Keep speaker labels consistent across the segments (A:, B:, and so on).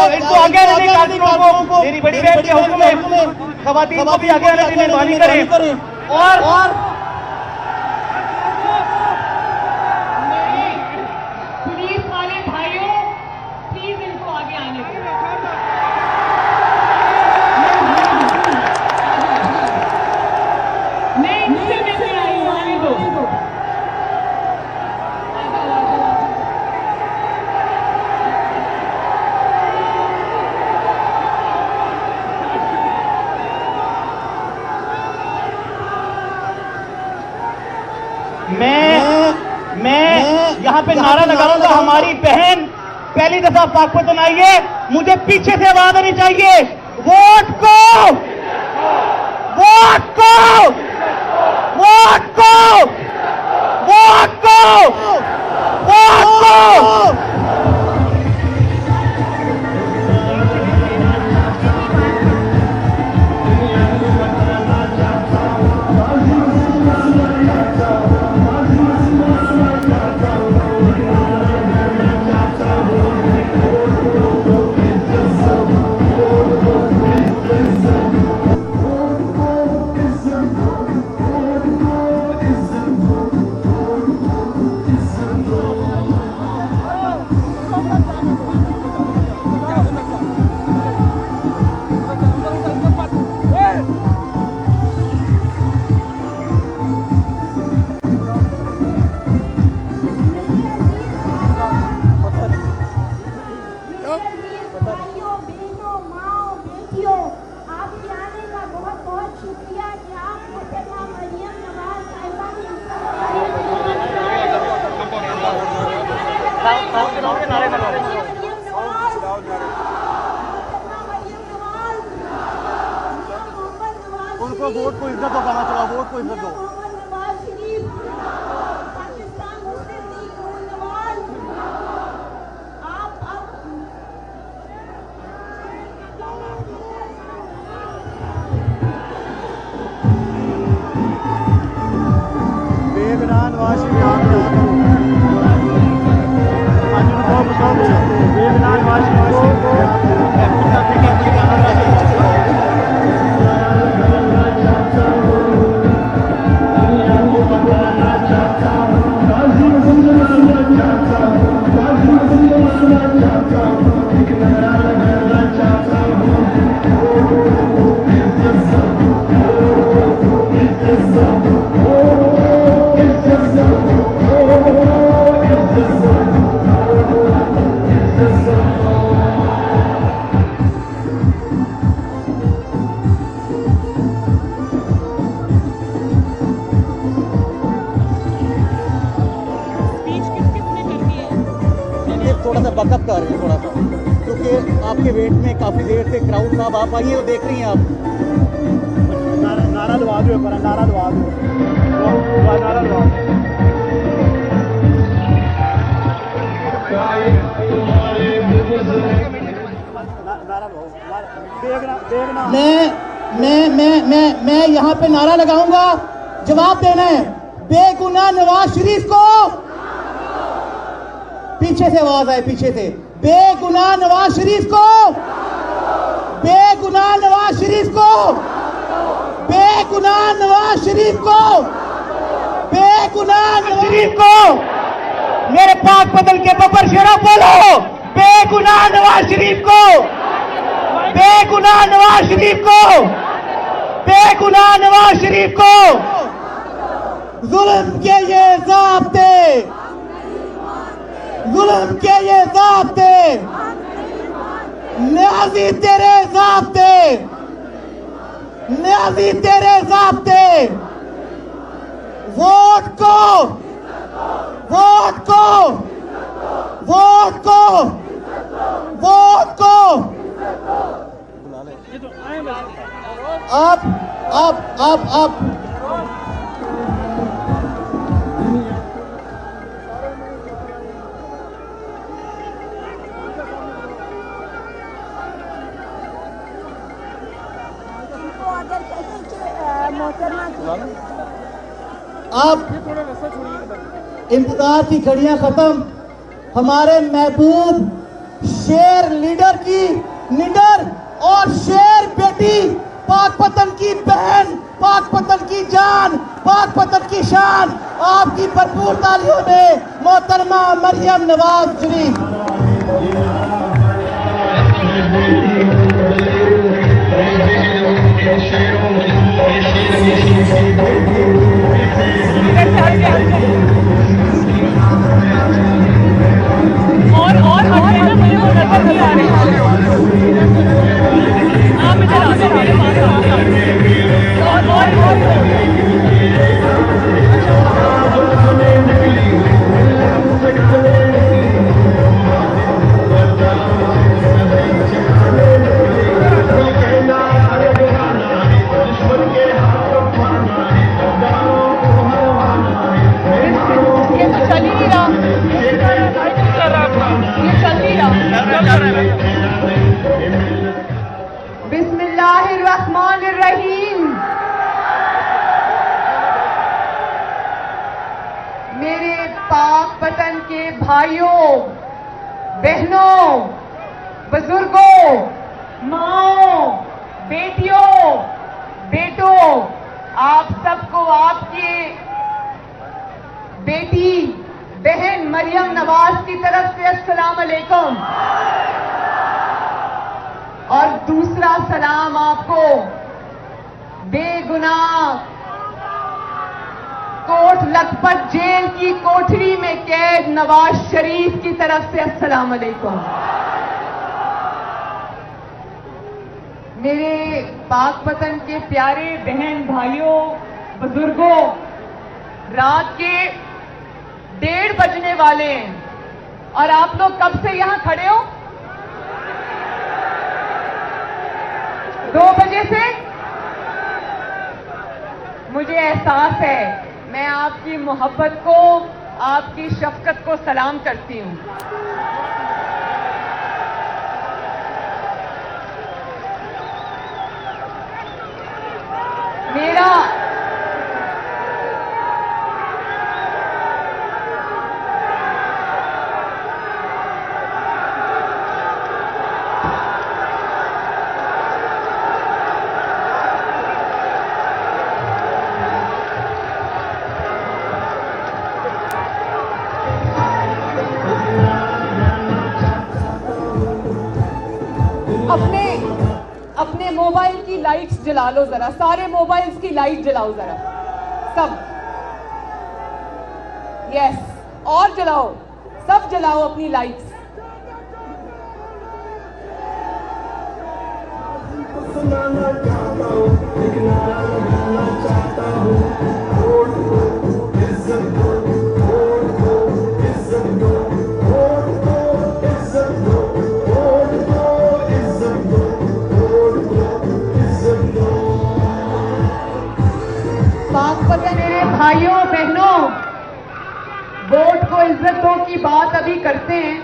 A: इनको आगे आने कार्मिकों को मेरी बड़ी बहन के हुक्म है, खवातीन को भी आगे आने की मेहरबानी करें। और
B: पुलिस वाले भाइयों प्लीज इनको आगे आने दो। मैं इनसे मिलने आई हूं, आने दो।
A: मैं यहाँ पे नारा लगाऊंगा, हमारी बहन पहली दफा पाकपतन आई है, मुझे पीछे से आवाज आनी चाहिए, वोट को, वोट को, वोट को, वोट को, वोट को।
C: उनको वोट को इज्जत दो, कहना चला वोट को इज्जत दो। बेगनान वाशी बेगनान वाशी थोड़ा सा बकअप कर रहे हैं, थोड़ा सा, क्योंकि आपके वेट में काफ़ी देर से क्राउड साहब आप आइए, वो देख रही हैं आप। नारा दवा दो, नारा दवा दो, नारा दवा दो।
A: मैं यहाँ पे नारा लगाऊंगा, जवाब देना है, बेगुनाह नवाज शरीफ को, पीछे से आवाज आए, पीछे से, बेगुनाह नवाज शरीफ को, बेगुनाह नवाज शरीफ को, बेगुनाह नवाज शरीफ को, बेगुनाह नवाज शरीफ को, मेरे पाक बदल के बब्बर शेरा बोलो, बेगुनाह नवाज शरीफ को, बेगुनाह नवाज शरीफ को, बेगुनाह नवाज शरीफ को। जुल्म के ये ज़ाब्ते, जुल्म के ये ज़ाब्ते, न्याज़ी तेरे ज़ाब्ते, न्याज़ी तेरे ज़ाब्ते, वोट को, वोट को, वोट को, वोट को, अब इंतजार की घड़ियां खत्म, हमारे महबूब शेर लीडर की निडर और शेर बेटी, पाकपतन की बहन, पाकपतन की जान, पाकपतन की शान, आपकी भरपूर तालियों में मोहतरमा मरियम नवाज शरीफ।
B: और ना मुझे वो नजर नहीं आ रही। आप इधर आ जाओ मेरे पास ये तो चल ही नहीं रहा, ये चल नहीं रहा। बिस्मिल्लाहिर्रहमानिर्रहीम। मेरे पाक वतन के भाइयों, बहनों, बुजुर्गों, माओ, बेटियों, बेटों, आप सबको आपके बेटी बहन मरियम नवाज की तरफ से अस्सलाम अलैकुम। और दूसरा सलाम आपको बेगुनाह कोट लखपत जेल की कोठरी में कैद नवाज शरीफ की तरफ से अस्सलाम अलैकुम। मेरे पाक वतन के प्यारे बहन भाइयों, बुजुर्गों, रात के 1:30 बजने वाले हैं और आप लोग कब से यहां खड़े हो? 2 बजे से? मुझे एहसास है, मैं आपकी मोहब्बत को, आपकी शफकत को सलाम करती हूं। मेरा अपने मोबाइल की लाइट्स जला लो जरा, सारे मोबाइल्स की लाइट जलाओ जरा, सब। यस, और जलाओ, सब जलाओ अपनी लाइट्स। मेरे भाइयों बहनों, वोट को इज्जतों की बात अभी करते हैं,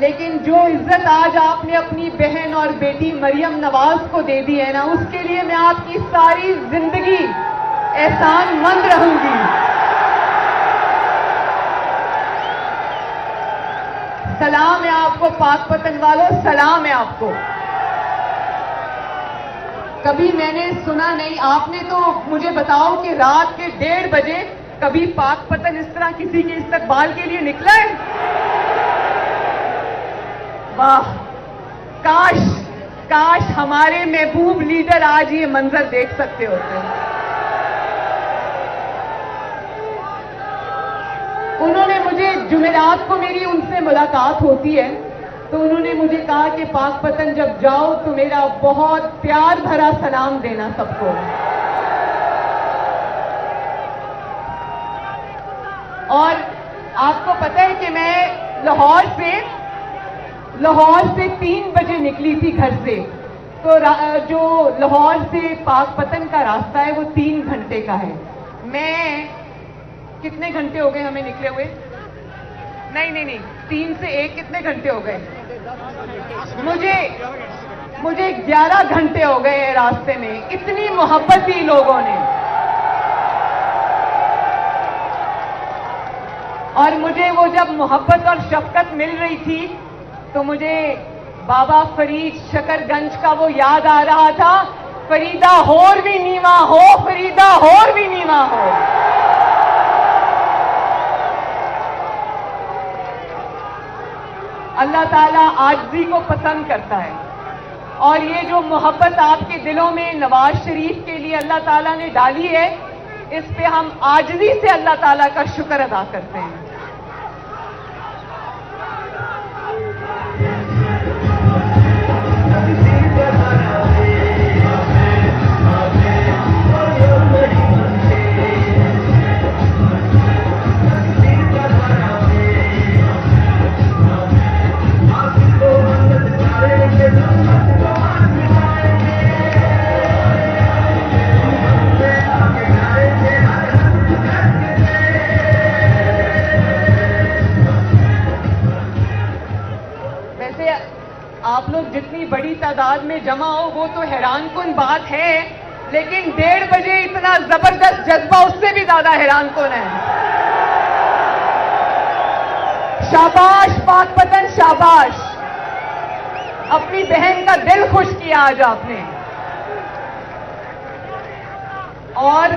B: लेकिन जो इज्जत आज आपने अपनी बहन और बेटी मरियम नवाज को दे दी है ना, उसके लिए मैं आपकी सारी जिंदगी एहसानमंद रहूंगी। सलाम है आपको पाकपतन वालों, सलाम है आपको। कभी मैंने सुना नहीं, आपने तो मुझे बताओ कि रात के 1:30 बजे कभी पाकपतन इस तरह किसी के इस्तकबाल के लिए निकला है? वाह, काश काश हमारे महबूब लीडर आज ये मंजर देख सकते होते। उन्होंने मुझे, जुमेरात को मेरी उनसे मुलाकात होती है, तो उन्होंने मुझे कहा कि पाकपतन जब जाओ तो मेरा बहुत प्यार भरा सलाम देना सबको। और आपको पता है कि मैं लाहौर से 3 बजे निकली थी घर से, तो जो लाहौर से पाकपतन का रास्ता है वो 3 घंटे का है। मैं, कितने घंटे हो गए हमें निकले हुए? नहीं, 3 से 1 कितने घंटे हो गए? मुझे 11 घंटे हो गए रास्ते में। इतनी मोहब्बत दी लोगों ने, और मुझे वो जब मोहब्बत और शफकत मिल रही थी तो मुझे बाबा फरीद शकरगंज का वो याद आ रहा था, फरीदा होर भी नीवा हो, फरीदा होर भी नीवा हो। अल्लाह ताला आजिज़ी को पसंद करता है और ये जो मोहब्बत आपके दिलों में नवाज शरीफ के लिए अल्लाह ताला ने डाली है, इस पे हम आजिज़ी से अल्लाह ताला का शुक्र अदा करते हैं। आप लोग जितनी बड़ी तादाद में जमा हो वो तो हैरानकुन बात है, लेकिन 1:30 बजे इतना जबरदस्त जज्बा उससे भी ज्यादा हैरानकुन है। शाबाश पाकपतन, शाबाश, अपनी बहन का दिल खुश किया आज आपने। और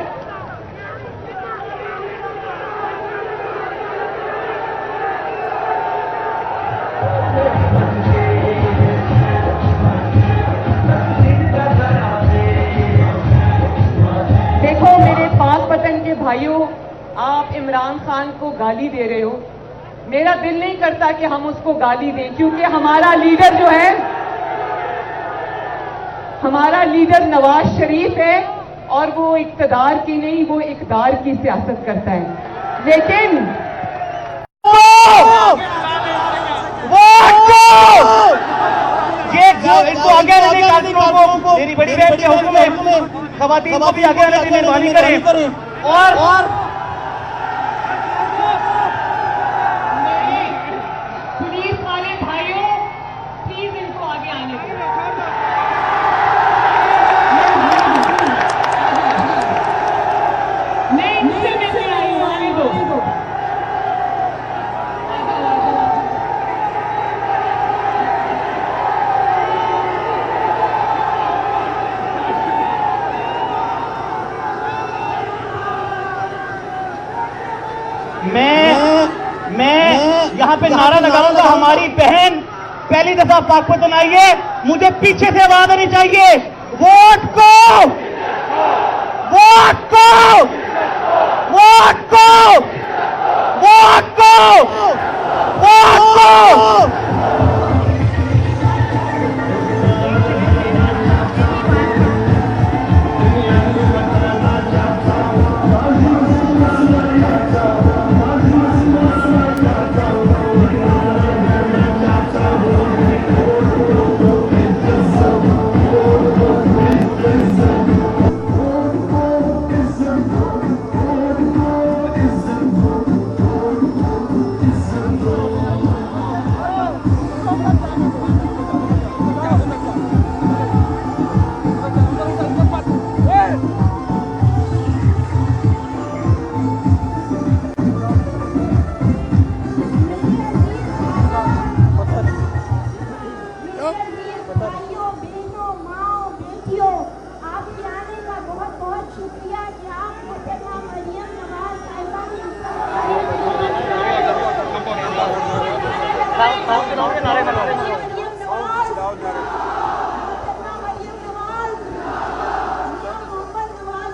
B: भाइयों, आप इमरान खान को गाली दे रहे हो, मेरा दिल नहीं करता कि हम उसको गाली दें, क्योंकि हमारा लीडर जो है, हमारा लीडर नवाज शरीफ है और वो इक्तदार की नहीं, वो इकदार की सियासत करता है। लेकिन
A: ये इनको आगे आने की कारकुनों को मेरी बड़ी बहन के हुक्म में खवातीन को भी आगे आने की मेहरबानी करें। और
B: पुलिस वाले भाइयों, प्लीज इनको आगे आने दो। मैं इनसे मिलने आई हूं, आने दो।
A: मैं यहाँ पे नारा लगाऊंगा, हमारी बहन पहली दफा पाकपतन आई है, मुझे पीछे से आवाज आनी चाहिए, वोट को, वोट को, वोट को, वोट को, वोट को।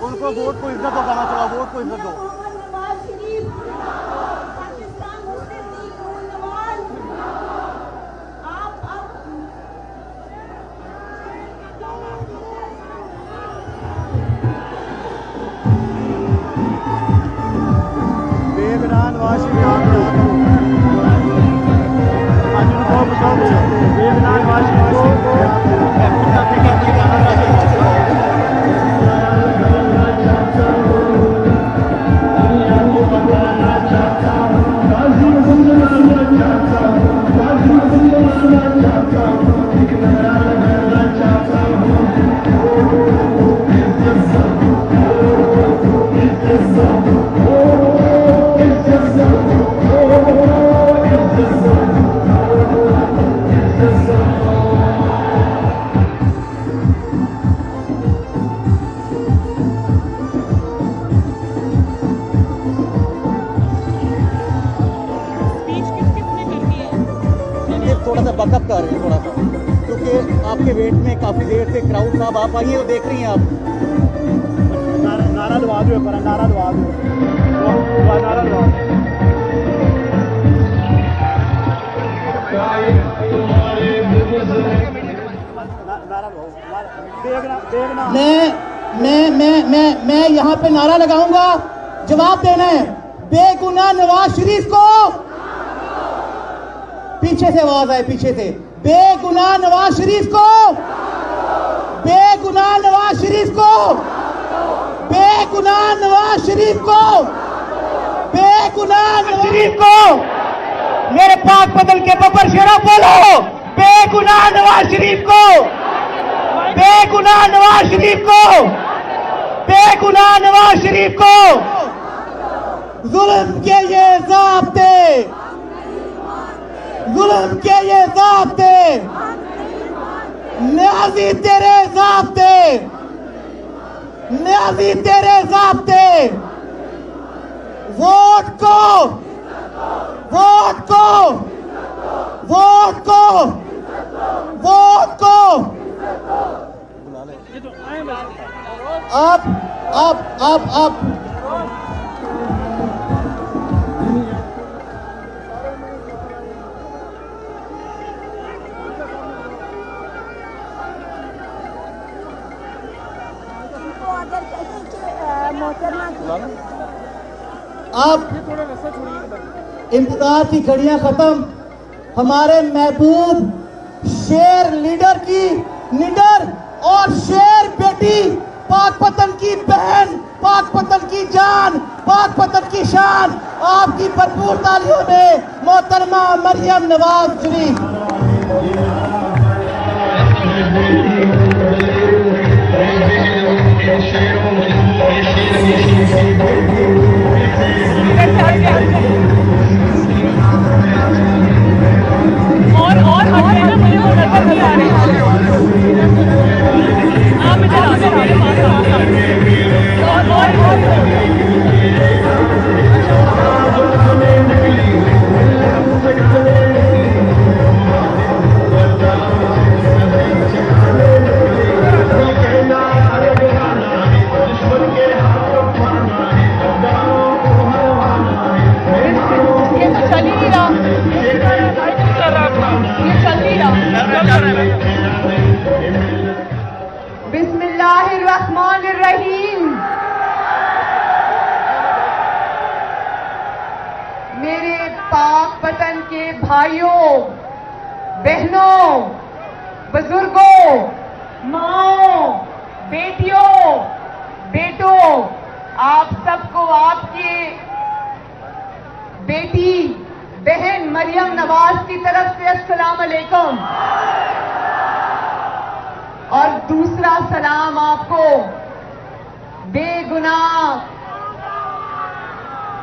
C: उनको वोट को इज्जत दो, गाना चला, वोट को इज्जत दो। बेगनान वाशी बेगनान
D: Oh
C: थोड़ा सा बकअप कर रहे हैं थोड़ा सा, क्योंकि आपके वेट में काफ़ी देर से क्राउड साहब आप आइए तो देख रही हैं आप।
A: नारा लगा दो, पर नारा लगा दो, नारा लगा दो। मैं यहाँ पे नारा लगाऊंगा, जवाब देना है। बेगुनाह नवाज शरीफ को, पीछे से आवाज आए, पीछे से, बेगुनाह नवाज शरीफ को, बेगुनाह नवाज शरीफ को, बेगुनाह नवाज शरीफ को, बेगुनाह नवाज शरीफ को, मेरे पाक बदल के बब्बर शेरा बोलो, बेगुनाह नवाज शरीफ को, बेगुनाह नवाज शरीफ को, बेगुनाह नवाज शरीफ को। जुल्म के ये ज़ाब्ते, जुल्म के ये ज़ाब्ते, न्याज़ी तेरे ज़ाब्ते, न्याज़ी तेरे ज़ाब्ते, वोट को, वोट को, वोट को, वोट को, अब इंतजार की घड़ियां खत्म। हमारे महबूब शेर लीडर की निडर और शेर बेटी, पाकपतन की बहन, पाकपतन की जान, पाकपतन की शान, आपकी भरपूर तालियों में मोहतरमा मरियम नवाज शरीफ।
B: बिस्मिल्लाहिर्रहमानिर्रहीम। मेरे पाक वतन के भाइयों, बहनों, बुजुर्गों, माओ, बेटियों, बेटों, आप सबको आपकी बेटी बहन मरियम नवाज की तरफ से अस्सलाम अलैकुम। और दूसरा सलाम आपको बेगुनाह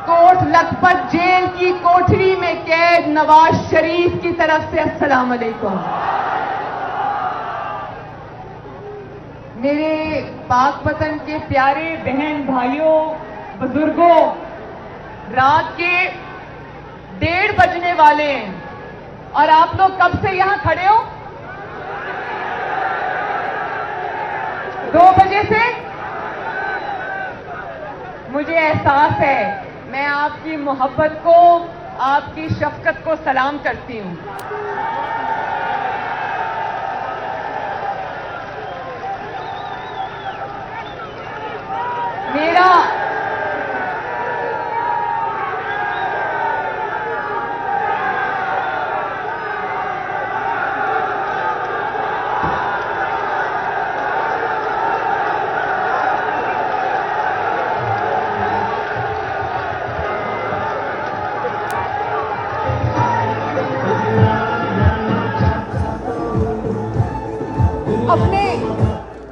B: कोट लखपत जेल की कोठरी में कैद नवाज शरीफ की तरफ से अस्सलाम अलैकुम। मेरे पाक वतन के प्यारे बहन भाइयों, बुजुर्गों, रात के 1:30 बजने वाले हैं और आप लोग कब से यहां खड़े हो? 2 बजे से? मुझे एहसास है, मैं आपकी मोहब्बत को, आपकी शफकत को सलाम करती हूं। मेरा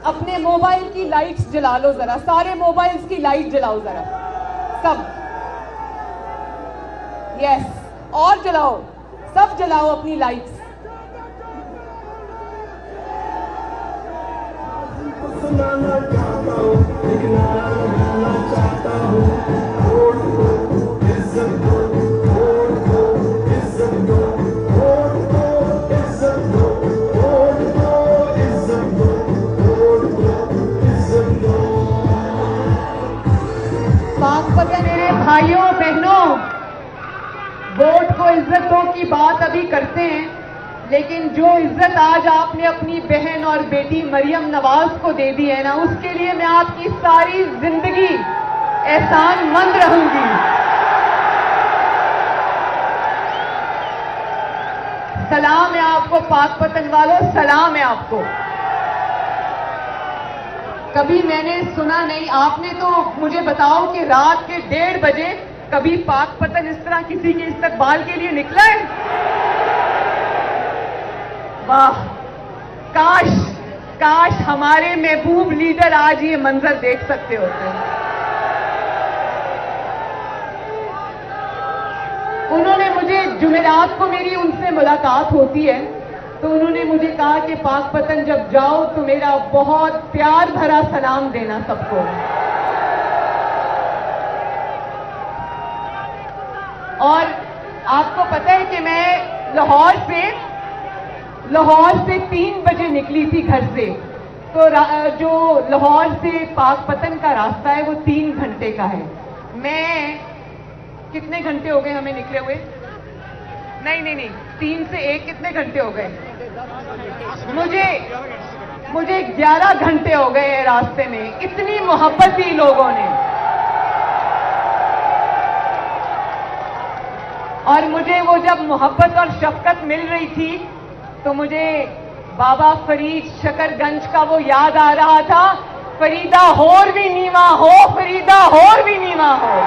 B: अपने मोबाइल की लाइट्स जला लो जरा, सारे मोबाइल्स की लाइट जलाओ जरा, सब। यस, और जलाओ, सब जलाओ अपनी लाइट्स। वोट को इज्जतों की बात अभी करते हैं, लेकिन जो इज्जत आज आपने अपनी बहन और बेटी मरियम नवाज को दे दी है ना, उसके लिए मैं आपकी सारी जिंदगी एहसानमंद रहूंगी। सलाम है आपको पाकपतन वालों, सलाम है आपको। कभी मैंने सुना नहीं, आपने तो मुझे बताओ कि रात के 1:30 बजे कभी पाकपतन इस तरह किसी के इस्तकबाल के लिए निकला है? वाह, काश काश हमारे महबूब लीडर आज ये मंजर देख सकते होते। उन्होंने मुझे जुमेरात को मेरी उनसे मुलाकात होती है, तो उन्होंने मुझे कहा कि पाकपतन जब जाओ तो मेरा बहुत प्यार भरा सलाम देना सबको। और आपको पता है कि मैं लाहौर से 3 बजे निकली थी घर से, तो जो लाहौर से पाकपतन का रास्ता है वो 3 घंटे का है। मैं कितने घंटे हो गए हमें निकले हुए? नहीं, 3 से 1 कितने घंटे हो गए? मुझे 11 घंटे हो गए रास्ते में। इतनी मोहब्बत दी लोगों ने, और मुझे वो जब मोहब्बत और शफकत मिल रही थी तो मुझे बाबा फरीद शकरगंज का वो याद आ रहा था, फरीदा होर भी नीवा हो, फरीदा होर भी नीवा हो।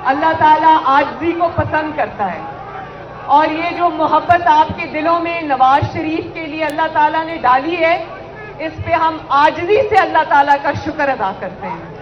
B: अल्लाह ताला आजिज़ी को पसंद करता है, और ये जो मोहब्बत आपके दिलों में नवाज शरीफ के लिए अल्लाह ताला ने डाली है, इस पे हम आजिज़ी से अल्लाह ताला का शुक्र अदा करते हैं।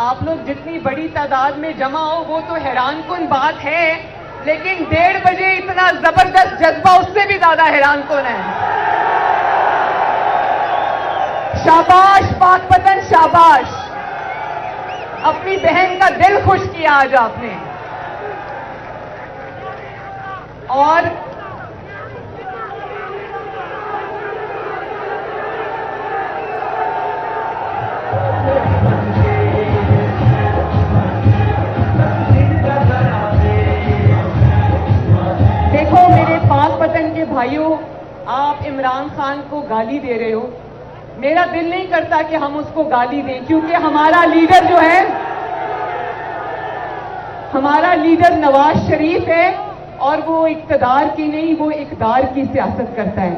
B: आप लोग जितनी बड़ी तादाद में जमा हो वो तो हैरानकुन बात है, लेकिन 1:30 बजे इतना जबरदस्त जज्बा उससे भी ज्यादा हैरानकुन है। शाबाश पाकपतन, शाबाश, अपनी बहन का दिल खुश किया आज आपने। और पाकपतन के भाइयों, आप इमरान खान को गाली दे रहे हो। मेरा दिल नहीं करता कि हम उसको गाली दें, क्योंकि हमारा लीडर जो है, हमारा लीडर नवाज शरीफ है, और वो इक्तदार की नहीं, वो इकदार की सियासत करता है।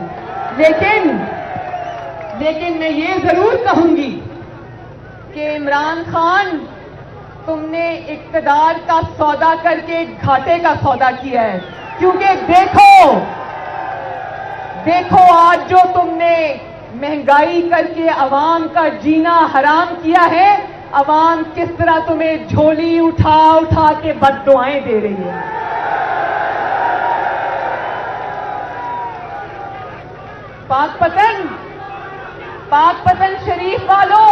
B: लेकिन मैं ये जरूर कहूंगी कि इमरान खान, तुमने इक्तदार का सौदा करके घाटे का सौदा किया है, क्योंकि देखो आज जो तुमने महंगाई करके अवाम का जीना हराम किया है, अवाम किस तरह तुम्हें झोली उठा उठा के बद्दुआएं दे रही है। पाकपतन शरीफ वालों,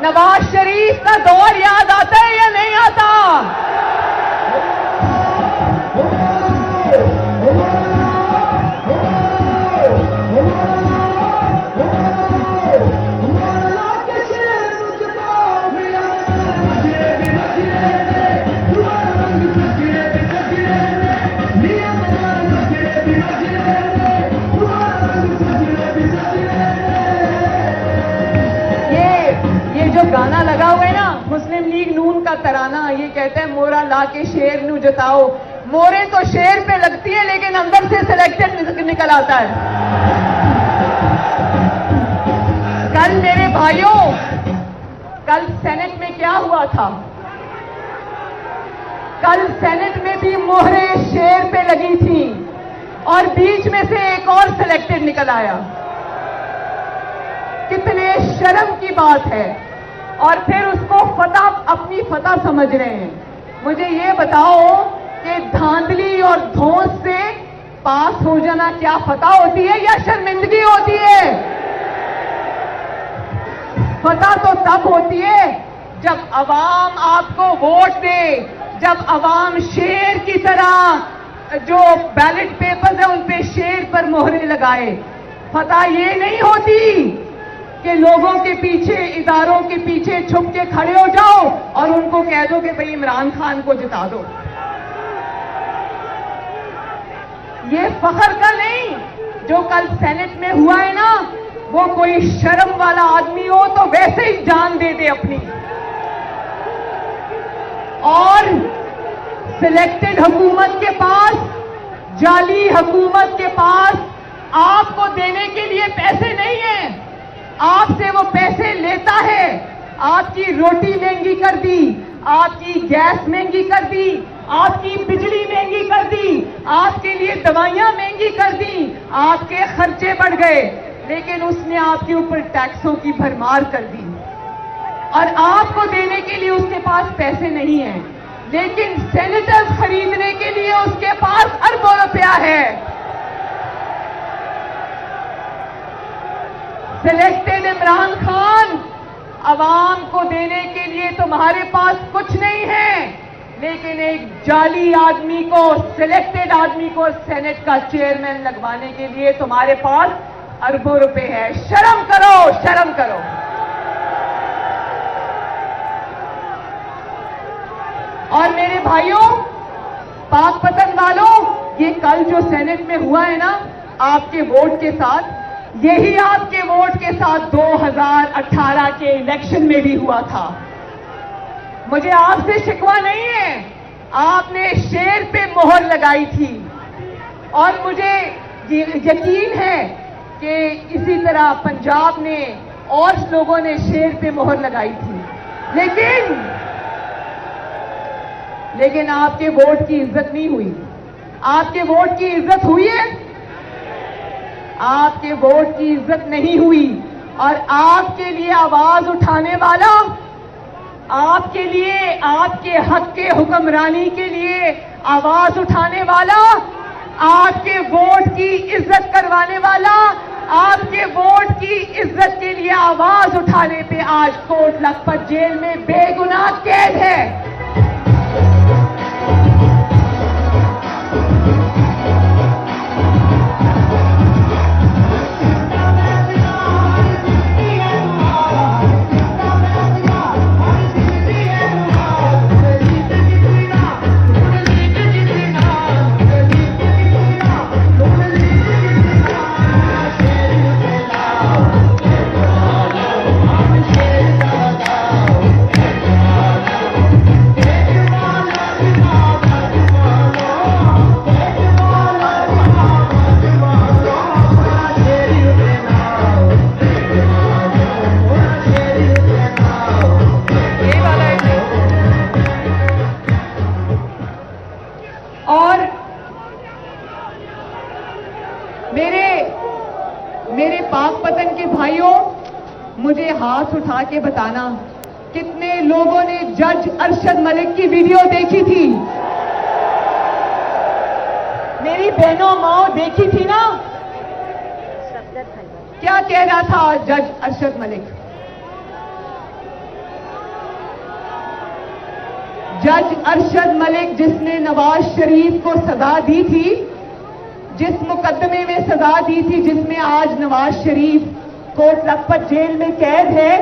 B: नवाज शरीफ का दौर याद आता है या नहीं आता? जो गाना लगा हुआ है ना, मुस्लिम लीग नून का तराना, ये कहता है मोरा ला के शेर नू जताओ। मोरे तो शेर पे लगती है, लेकिन अंदर से सिलेक्टेड निकल आता है। कल मेरे भाइयों, कल सेनेट में क्या हुआ था? कल सेनेट में भी मोहरे शेर पे लगी थी, और बीच में से एक और सिलेक्टेड निकल आया। शर्म की बात है, और फिर उसको फतह, अपनी फतह समझ रहे हैं। मुझे ये बताओ कि धांधली और धौंस से पास हो जाना क्या फतह होती है या शर्मिंदगी होती है? फतह तो तब होती है जब अवाम आपको वोट दे, जब अवाम शेर की तरह जो बैलेट पेपर्स है उन पे शेर पर मोहरें लगाए। फतह ये नहीं होती कि लोगों के पीछे, इदारों के पीछे छुप के खड़े हो जाओ और उनको कह दो कि भाई इमरान खान को जिता दो। ये फखर का नहीं, जो कल सेनेट में हुआ है ना, वो कोई शर्म वाला आदमी हो तो वैसे ही जान दे दे अपनी। और सिलेक्टेड हुकूमत के पास, जाली हुकूमत के पास आपको देने के लिए पैसे नहीं है, आपसे वो पैसे लेता है। आपकी रोटी महंगी कर दी, आपकी गैस महंगी कर दी, आपकी बिजली महंगी कर दी, आपके लिए दवाइयां महंगी कर दी, आपके खर्चे बढ़ गए, लेकिन उसने आपके ऊपर टैक्सों की भरमार कर दी और आपको देने के लिए उसके पास पैसे नहीं है, लेकिन सेनेटर्स खरीदने के लिए उसके पास अरबों रुपया है। सिलेक्टेड इमरान खान, अवाम को देने के लिए तुम्हारे पास कुछ नहीं है, लेकिन एक जाली आदमी को, सिलेक्टेड आदमी को सेनेट का चेयरमैन लगवाने के लिए तुम्हारे पास अरबों रुपए है। शर्म करो, शर्म करो। और मेरे भाइयों, पाकपतन वालों, ये कल जो सेनेट में हुआ है ना आपके वोट के साथ, यही आपके वोट के साथ 2018 के इलेक्शन में भी हुआ था। मुझे आपसे शिकवा नहीं है, आपने शेर पे मोहर लगाई थी और मुझे यकीन है कि इसी तरह पंजाब ने और लोगों ने शेर पे मोहर लगाई थी, लेकिन आपके वोट की इज्जत नहीं हुई। आपके वोट की इज्जत हुई है? आपके वोट की इज्जत नहीं हुई। और आपके लिए आवाज उठाने वाला, आपके लिए, आपके हक के हुक्मरानी के लिए आवाज उठाने वाला, आपके वोट की इज्जत करवाने वाला, आपके वोट की इज्जत के लिए आवाज उठाने पे आज कोट लखपत जेल में बेगुनाह कैद है। मेरे पाकपतन के भाइयों, मुझे हाथ उठा के बताना, कितने लोगों ने जज अरशद मलिक की वीडियो देखी थी? मेरी बहनों माओ देखी थी ना? क्या कह रहा था जज अरशद मलिक? जज अरशद मलिक, जिसने नवाज शरीफ को सजा दी थी, जिस मुकदमे में सजा दी थी, जिसमें आज नवाज शरीफ कोट लखपत जेल में कैद है,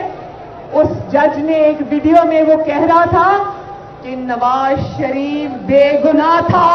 B: उस जज ने एक वीडियो में वो कह रहा था कि नवाज शरीफ बेगुनाह था।